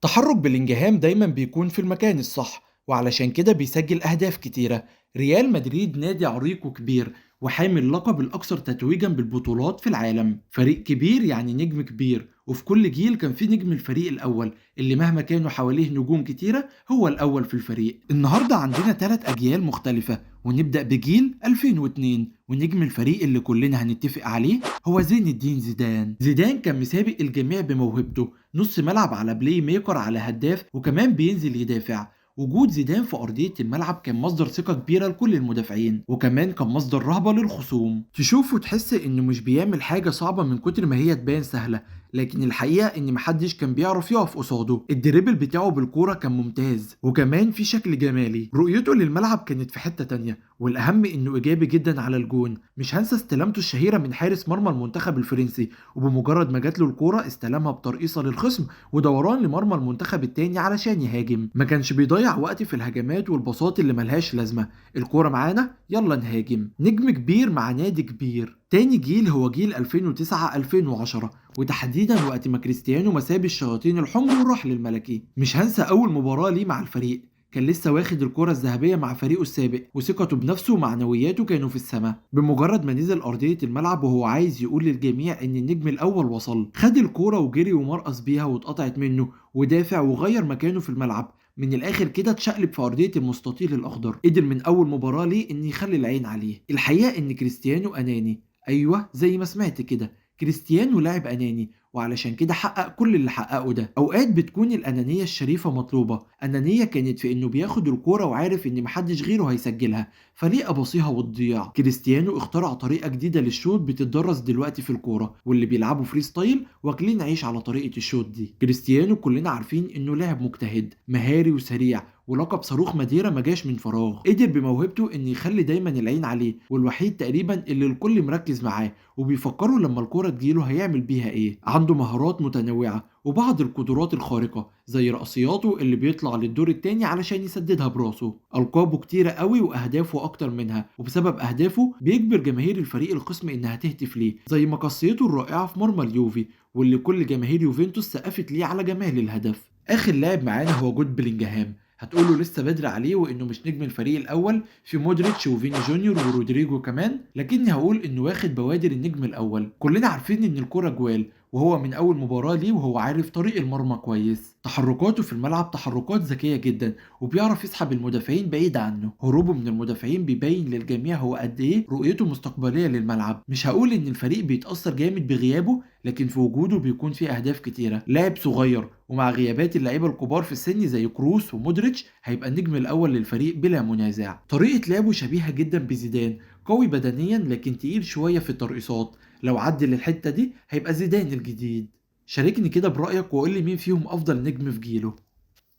تحرك بلينجهام دايما بيكون في المكان الصح، وعلشان كده بيسجل أهداف كتيرة. ريال مدريد نادي عريق وكبير، وحامل لقب الأكثر تتويجا بالبطولات في العالم. فريق كبير يعني نجم كبير، وفي كل جيل كان في نجم الفريق الأول اللي مهما كانوا حواليه نجوم كتيرة هو الأول في الفريق. النهاردة عندنا 3 أجيال مختلفة، ونبدأ بجيل 2002، ونجم الفريق اللي كلنا هنتفق عليه هو زين الدين زيدان. زيدان كان مسابق الجميع بموهبته، نص ملعب على بلاي ميكر على هداف، وكمان بينزل يدافع. وجود زيدان في أرضية الملعب كان مصدر ثقة كبيرة لكل المدافعين، وكمان كان مصدر رهبة للخصوم. تشوفه تحس إنه مش بيعمل حاجة صعبة من كتر ما هي تبان سهلة، لكن الحقيقة إن محدش كان بيعرف يقف قصاده. الدريبل بتاعه بالكورة كان ممتاز، وكمان في شكل جمالي. رؤيته للملعب كانت في حتة تانية، والأهم إنه إيجابي جدا على الجون. مش هنسى استلامته الشهيرة من حارس مرمى المنتخب الفرنسي، وبمجرد ما جات له الكورة استلمها بترقيصة للخصم ودوران لمرمى المنتخب التاني علشان يهاجم. ما كانش بيضيع وقت في الهجمات والباصات اللي ملهاش لازمة. الكورة معانا يلا نهاجم. نجم كبير مع نادي كبير. تاني جيل هو جيل 2009 2010، وتحديدا وقت ما كريستيانو ما ساب الشياطين الحمر وراح للملكي. مش هنسى اول مباراة ليه مع الفريق، كان لسه واخد الكرة الذهبية مع فريقه السابق، وثقته بنفسه ومعنوياته كانوا في السماء. بمجرد ما نزل أرضية الملعب وهو عايز يقول للجميع إن النجم الأول وصل، خد الكرة وجري ومرقص بيها واتقطعت منه، ودافع وغير مكانه في الملعب. من الآخر كده اتشقلب في أرضية المستطيل الأخضر. قدر من أول مباراة ليه إن يخلي العين عليه. الحقيقة إن كريستيانو أناني، أيوه زي ما سمعت كده، كريستيانو لاعب أناني، وعلشان كده حقق كل اللي حققه ده. اوقات بتكون الانانيه الشريفه مطلوبه. انانيه كانت في انه بياخد الكوره وعارف ان محدش غيره هيسجلها، فليه اباصيها وتضيع. كريستيانو اخترع طريقه جديده للشوط بتتدرس دلوقتي في الكوره، واللي بيلعبوا فري ستايل واكلين عيش على طريقه الشوط دي. كريستيانو كلنا عارفين انه لاعب مجتهد مهاري وسريع، ولقب صاروخ ماديرا ما جاش من فراغ. قدر بموهبته ان يخلي دايما العين عليه، والوحيد تقريبا اللي الكل مركز معاه وبيفكروا لما الكوره تجيله هيعمل بيها ايه. عنده مهارات متنوعة وبعض القدرات الخارقة، زي رأسياته اللي بيطلع للدور التاني علشان يسددها براسه. ألقابه كتيرة قوي وأهدافه أكتر منها، وبسبب أهدافه بيجبر جماهير الفريق الخصم إنها تهتف ليه، زي مقصيته الرائعة في مرمى اليوفي، واللي كل جماهير يوفنتوس سقفت ليه على جمال الهدف. آخر لاعب معانا هو جود بلينجهام. هتقوله لسه بدري عليه وانه مش نجم الفريق الاول، في مودريتش وفيني جونيور ورودريجو كمان، لكني هقول انه واخد بوادر النجم الاول. كلنا عارفين ان الكرة جوال، وهو من اول مباراة ليه وهو عارف طريق المرمى كويس. تحركاته في الملعب تحركات ذكية جدا، وبيعرف يسحب المدافعين بعيد عنه. هروبه من المدافعين بيبين للجميع هو قد ايه رؤيته مستقبلية للملعب. مش هقول ان الفريق بيتأثر جامد بغيابه، لكن في وجوده بيكون فيه اهداف كتيرة. لاعب صغير، ومع غيابات اللعيبة الكبار في السن زي كروس ومودريتش هيبقى النجم الاول للفريق بلا منازع. طريقة لعبه شبيهة جدا بزيدان، قوي بدنيا لكن تقيل شوية في الترقيصات. لو عدل الحتة دي هيبقى زيدان الجديد. شاركني كده برأيك وقول لي مين فيهم أفضل نجم في جيله.